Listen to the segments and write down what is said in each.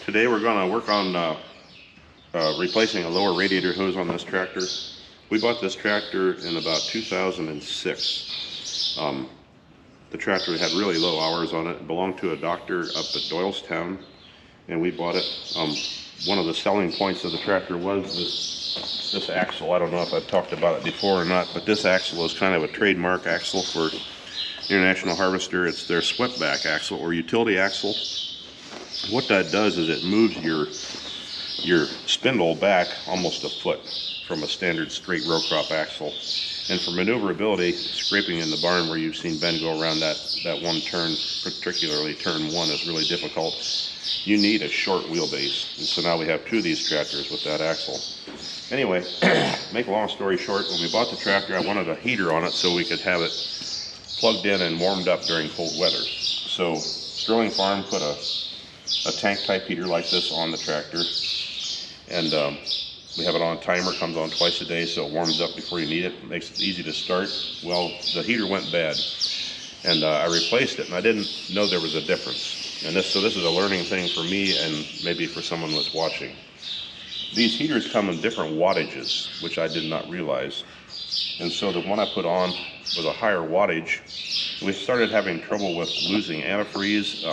Today we're going to work on replacing a lower radiator hose on this tractor. We bought this tractor in about 2006. The tractor had really low hours on it. It belonged to a doctor up at Doylestown, and we bought it. One of the selling points of the tractor was this axle. I don't know if I've talked about it before or not, but this axle is kind of a trademark axle for International Harvester. It's their swept back axle or utility axle. What that does is it moves your spindle back almost a foot from a standard straight row crop axle. And for maneuverability, scraping in the barn where you've seen Ben go around that one turn, particularly turn one, is really difficult. You need a short wheelbase. And so now we have two of these tractors with that axle. Anyway, make a long story short, when we bought the tractor, I wanted a heater on it so we could have it plugged in and warmed up during cold weather. So Sterling Farm put a tank type heater like this on the tractor, and we have it on a timer. It comes on twice a day, so it warms up before you need it. It makes it easy to start. Well, the heater went bad, and I replaced it, and I didn't know there was a difference. And so this is a learning thing for me and maybe for someone that's watching. These heaters come in different wattages, which I did not realize. And so the one I put on was a higher wattage. We started having trouble with losing antifreeze.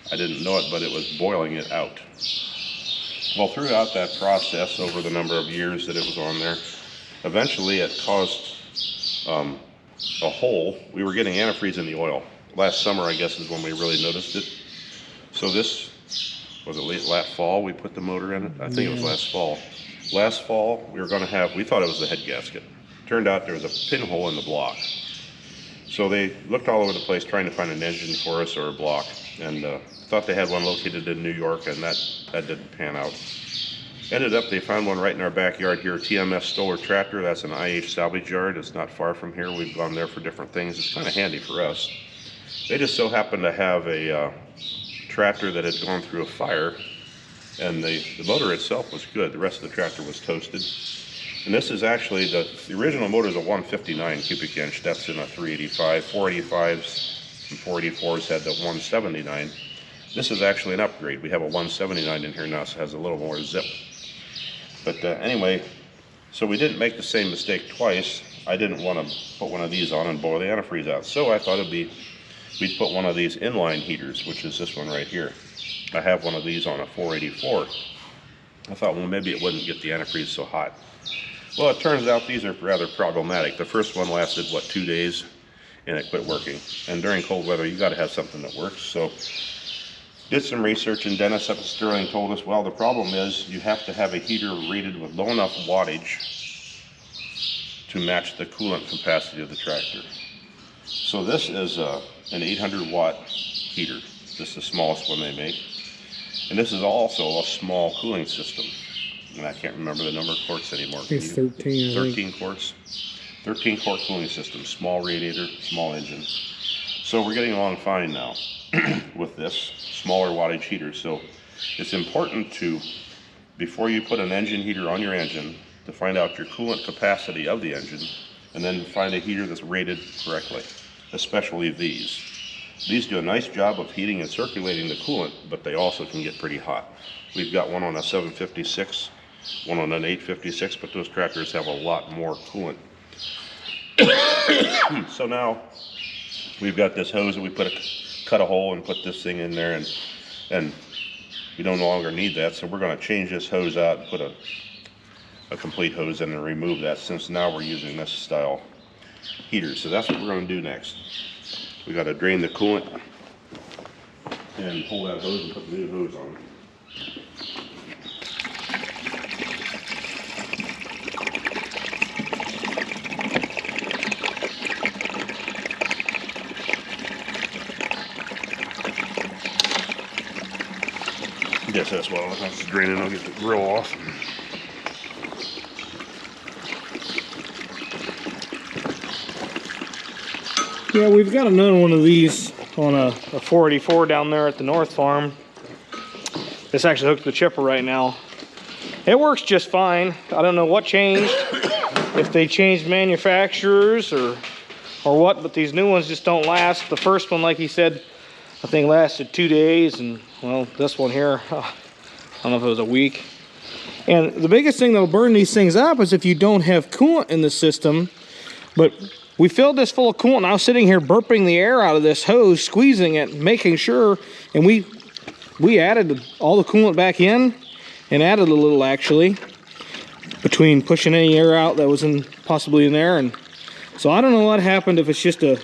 I didn't know it, but it was boiling it out. Well, throughout that process, over the number of years that it was on there, eventually it caused a hole. We were getting antifreeze in the oil. Last summer, I guess, is when we really noticed it. So this, was it last fall we put the motor in it? I think it was last fall. Last fall, we thought it was the head gasket. Turned out there was a pinhole in the block. So they looked all over the place trying to find an engine for us or a block, and thought they had one located in New York, and that didn't pan out. Ended up, they found one right in our backyard here, TMS Stoller Tractor. That's an IH salvage yard. It's not far from here. We've gone there for different things. It's kind of handy for us. They just so happened to have a tractor that had gone through a fire, and the motor itself was good. The rest of the tractor was toasted. And this is actually, the original motor is a 159 cubic inch. That's in a 385. 485s and 484s had the 179. This is actually an upgrade. We have a 179 in here now, so it has a little more zip. But anyway, so we didn't make the same mistake twice. I didn't want to put one of these on and boil the antifreeze out. So I thought we'd put one of these inline heaters, which is this one right here. I have one of these on a 484. I thought, well, maybe it wouldn't get the antifreeze so hot. Well, it turns out these are rather problematic. The first one lasted, 2 days, and it quit working. And during cold weather, you got to have something that works. So did some research, and Dennis up at Sterling told us, well, the problem is you have to have a heater rated with low enough wattage to match the coolant capacity of the tractor. So this is an 800 watt heater. This is the smallest one they make. And this is also a small cooling system. And I can't remember the number of quarts anymore. It's 13. 13 quarts. 13 quart cooling system, small radiator, small engine. So we're getting along fine now with this smaller wattage heater. So it's important to, before you put an engine heater on your engine, to find out your coolant capacity of the engine, and then find a heater that's rated correctly, especially these. These do a nice job of heating and circulating the coolant, but they also can get pretty hot. We've got one on a 756, one on an 856, but those tractors have a lot more coolant. So now we've got this hose that we cut a hole and put this thing in there, and we no longer need that. So we're going to change this hose out and put a complete hose in and remove that, since now we're using this style heater. So that's what we're going to do next. We got to drain the coolant and pull that hose and put the new hose on. I guess that's what I'll have to drain it. I'll get the grill off. Yeah, we've got another one of these on a 484 down there at the North Farm. It's actually hooked to the chipper right now. It works just fine. I don't know what changed, if they changed manufacturers or what, but these new ones just don't last. The first one, like he said, I think lasted 2 days, and well, this one here, I don't know if it was a week. And the biggest thing that'll burn these things up is if you don't have coolant in the system. But we filled this full of coolant, and I was sitting here burping the air out of this hose, squeezing it, making sure, and we added all the coolant back in, and added a little actually, between pushing any air out that was possibly in there. And so I don't know what happened, if it's just a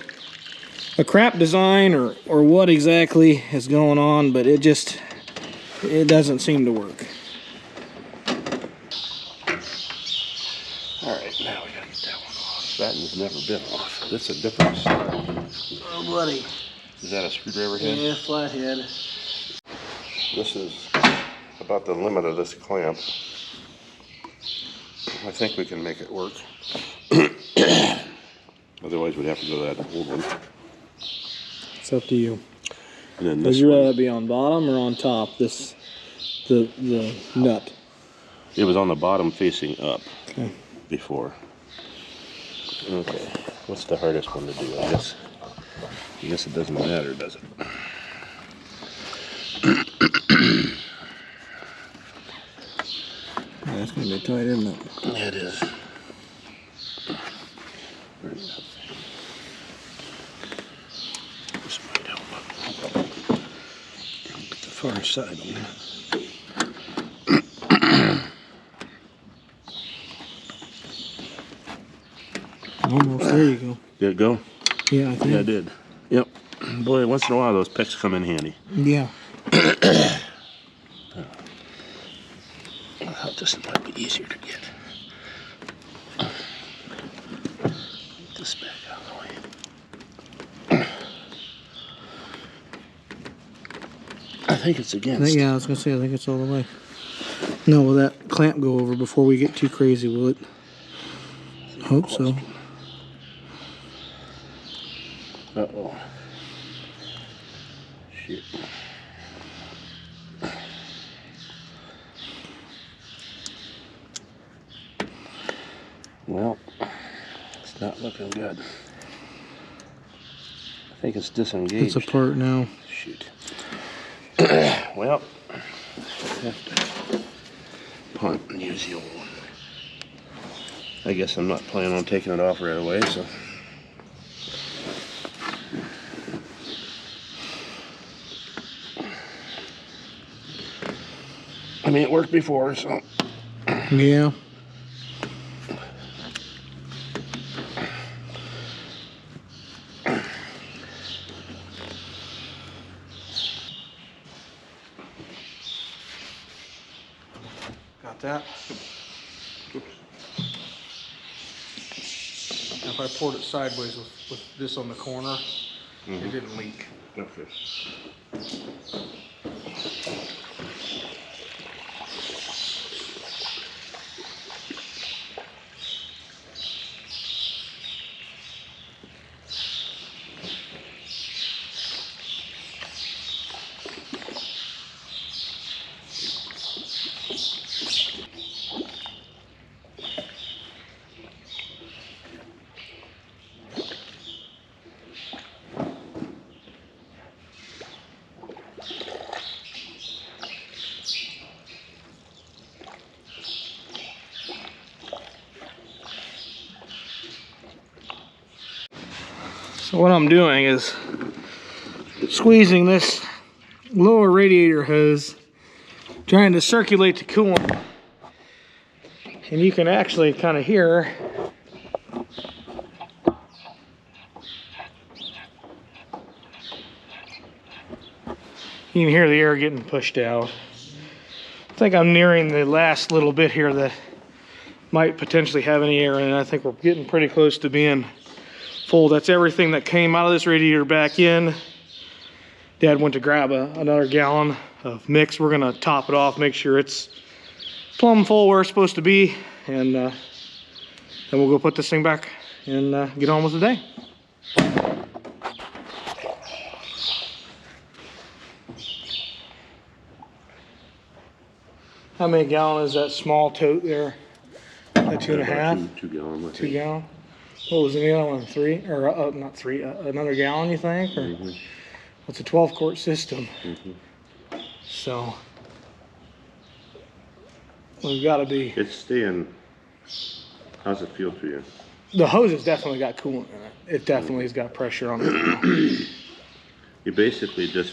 crap design or what exactly is going on, but it doesn't seem to work. All right, now we gotta get that one off. That one's never been off. This is a different style. Oh, buddy. Is that a screwdriver head? Yeah, flathead. This is about the limit of this clamp. I think we can make it work. Otherwise, we'd have to go to that old one. It's up to you. And then Would this you one, rather be on bottom or on top? The nut. it was on the bottom facing up Okay. before. Okay, what's the hardest one to do? I guess it doesn't matter, does it? Yeah, it's gonna be tight, isn't it? Yeah, it is. This might help. Get the far side on that. Almost. There you go. Did it go? Yeah, I think. Yeah, it did. Yep. Boy, once in a while those picks come in handy. Yeah. This might be easier to get. Get this back out of the way. I think it's against. Yeah, I was gonna say, I think it's all the way. No, will that clamp go over before we get too crazy, will it? Hope so. Uh-oh. Shit. Well, it's not looking good. I think it's disengaged. It's apart now. Shoot. Well, have to punt and use the old one. I guess I'm not planning on taking it off right away, so. I mean, it worked before, so. Yeah. Got that? If I poured it sideways with this on the corner, it didn't leak. Okay. So what I'm doing is squeezing this lower radiator hose, trying to circulate the coolant. And you can actually kind of hear the air getting pushed out. I think I'm nearing the last little bit here that might potentially have any air in it. I think we're getting pretty close to being full. That's everything that came out of this radiator back in. Dad went to grab another gallon of mix. We're gonna top it off, make sure it's plumb full where it's supposed to be, and then we'll go put this thing back and get on with the day. How many gallon is that small tote there? That 2.5? 2 gallon. 2 gallon? What was the other one? 3? Or not 3, another gallon, you think? Or it's a 12 quart system. so we've got to be. It's staying. How's it feel to you? The hose has definitely got coolant in it. It definitely has got pressure on it now. You basically just.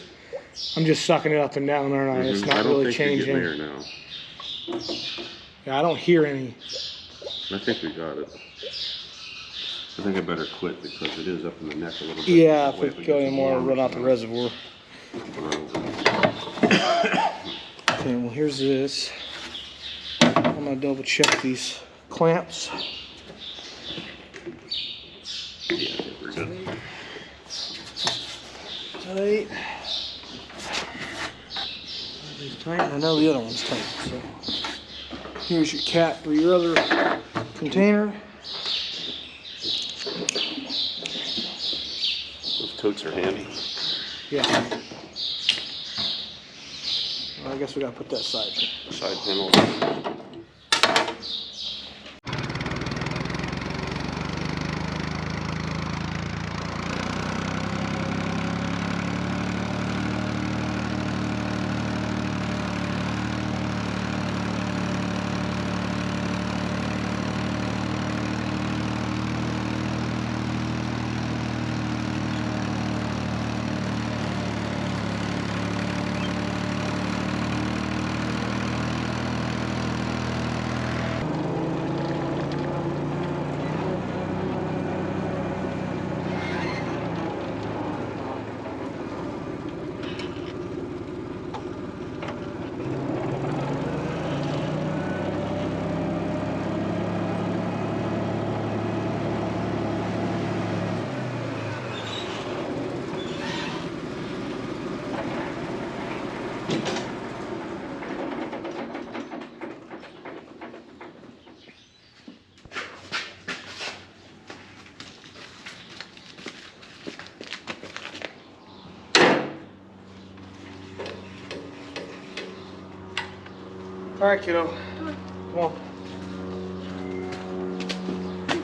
I'm just sucking it up and down there, and it's not I don't really think changing. you're getting air now. Yeah, I don't hear any. I think we got it. I think I better quit because it is up in the neck a little bit. Yeah, if we go anymore, we'll run out the reservoir. Okay, well here's this. I'm gonna double check these clamps. Yeah, I think we're good. Tight. These tight. I know the other one's tight. So here's your cap for your other container. Those totes are handy. Yeah. Well, I guess we gotta put that side Panel. All right, kiddo. Come on.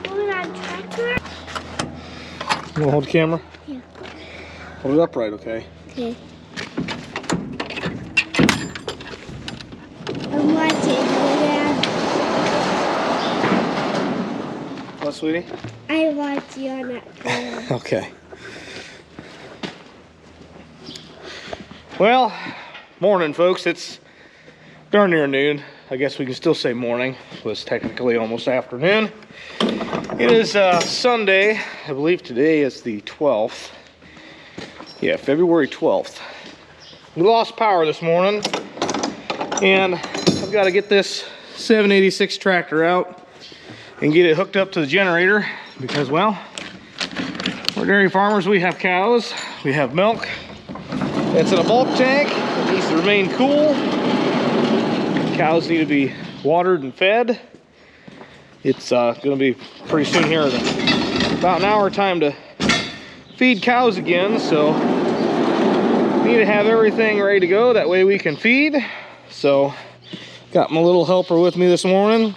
Going on tractor? You wanna hold the camera? Yeah. Hold it upright, okay? Okay. I'm watching Dad. What, sweetie? I watch you on that camera. Okay. Well, morning, folks. It's darn near noon. I guess we can still say morning. It was technically almost afternoon. It is Sunday. I believe today is the 12th. Yeah, February 12th. We lost power this morning, and I've got to get this 786 tractor out and get it hooked up to the generator because, well, we're dairy farmers. We have cows. We have milk. It's in a bulk tank. It needs to remain cool. Cows need to be watered and fed. It's going to be pretty soon here, about an hour time to feed cows again, so we need to have everything ready to go. That way we can feed. So got my little helper with me this morning.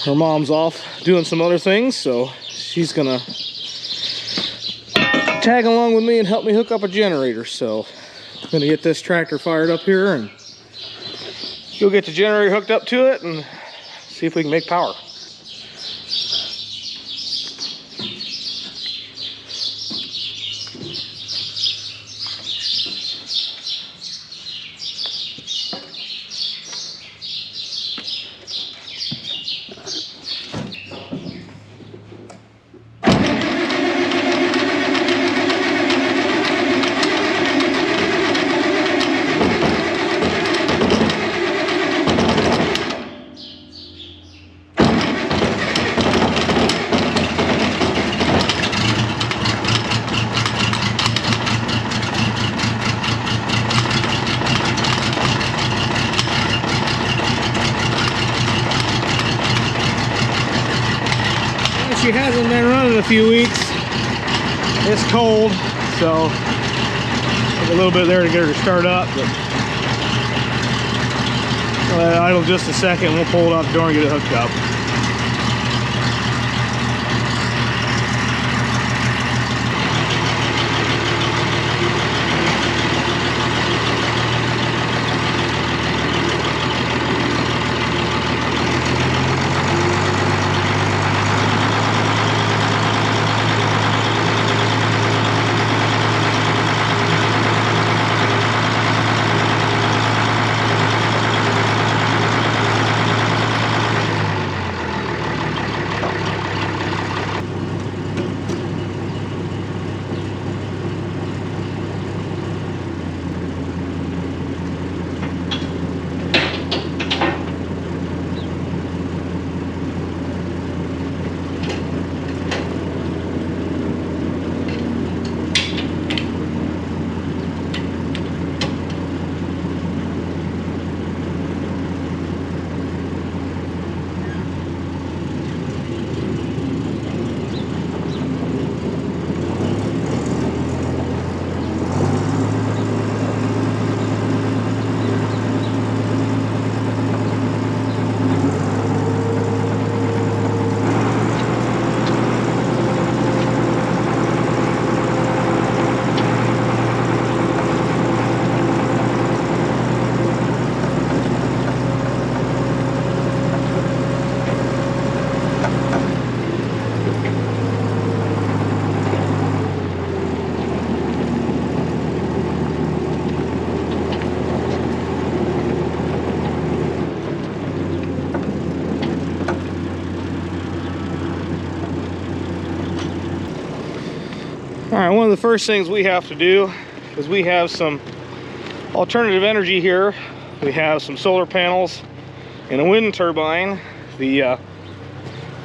Her mom's off doing some other things, so she's gonna tag along with me and help me hook up a generator. So I'm gonna get this tractor fired up here and go get the generator hooked up to it and see if we can make power. She hasn't been running in a few weeks. It's cold, so a little bit there to get her to start up, but I'll let it idle just a second. We'll pull it out the door and get it hooked up. right, one of the first things we have to do is we have some alternative energy here. We have some solar panels and a wind turbine. The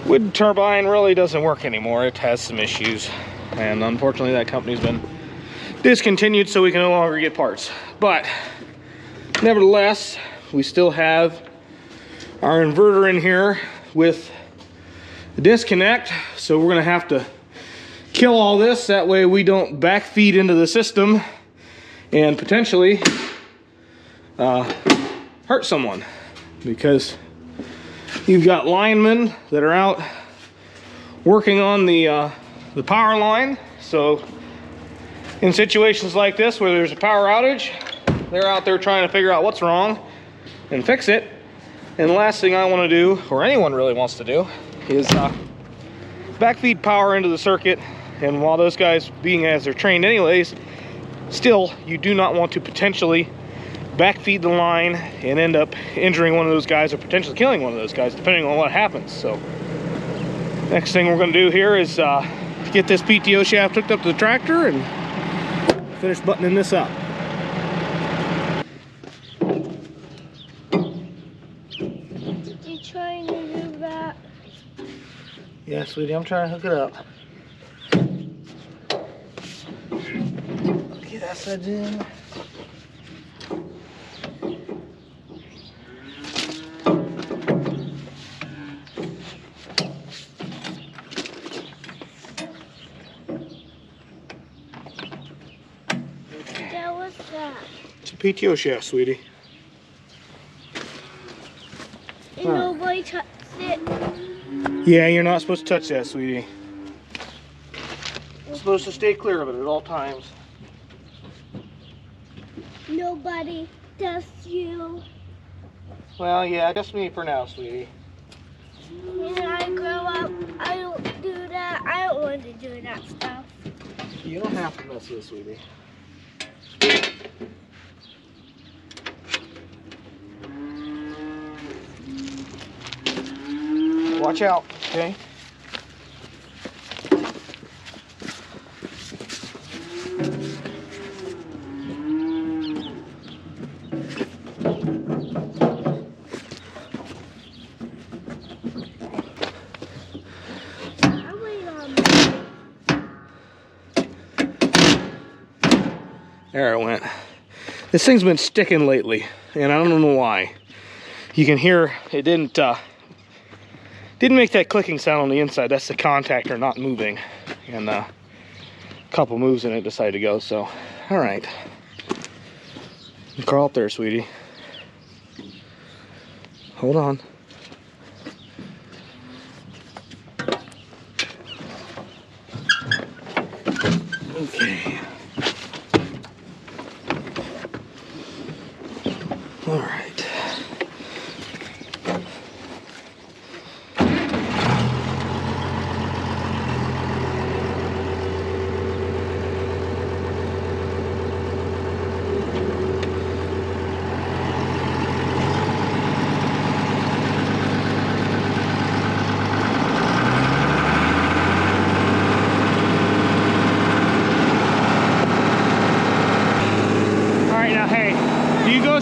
wind turbine really doesn't work anymore. It has some issues, and unfortunately that company's been discontinued, so we can no longer get parts. But nevertheless, we still have our inverter in here with the disconnect, so we're gonna have to kill all this. That way we don't backfeed into the system and potentially hurt someone, because you've got linemen that are out working on the power line. So in situations like this where there's a power outage, they're out there trying to figure out what's wrong and fix it. And the last thing I want to do, or anyone really wants to do, is backfeed power into the circuit. And while those guys, being as they're trained anyways, still you do not want to potentially backfeed the line and end up injuring one of those guys or potentially killing one of those guys, depending on what happens. So next thing we're going to do here is get this PTO shaft hooked up to the tractor and finish buttoning this up. You trying to do that? Yeah, sweetie, I'm trying to hook it up. Okay, that's that in. What's that? It's a PTO shaft, sweetie. And nobody touched it. Yeah, you're not supposed to touch that, sweetie. You're supposed to stay clear of it at all times. Nobody does you. Well, yeah, just me for now, sweetie. When I grow up, I don't do that. I don't want to do that stuff. You don't have to mess with it, sweetie. Watch out, okay? There it went. This thing's been sticking lately, and I don't know why. You can hear it didn't make that clicking sound on the inside. That's the contactor not moving, and a couple moves and it decided to go. So, all right, crawl up there, sweetie. Hold on. Okay. All right.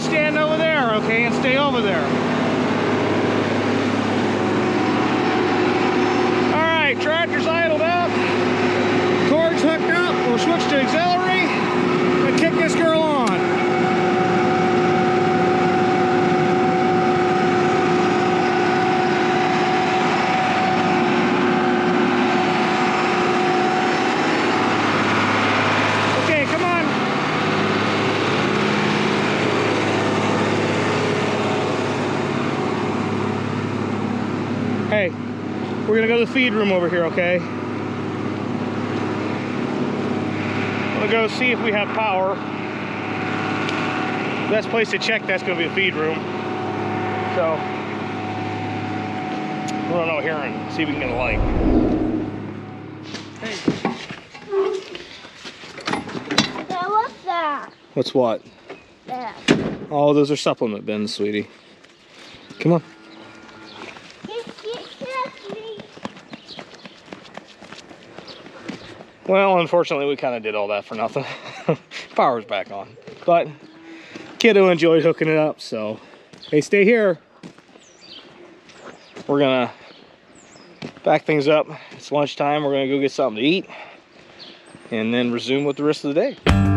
Stand over there, okay, and stay over there. All right, tractor's idled up, cord's hooked up. We'll switch to auxiliary and kick this girl on. Okay, come on. Hey, we're gonna go to the feed room over here, okay? I'm gonna go see if we have power. Best place to check that's gonna be the feed room. So, we'll run over here and see if we can get a light. Hey. Now what's that? What's what? That. Oh, those are supplement bins, sweetie. Come on. Well, unfortunately, we kind of did all that for nothing. Power's back on. But kiddo enjoyed hooking it up, so hey, stay here. We're gonna back things up. It's lunchtime. We're gonna go get something to eat and then resume with the rest of the day.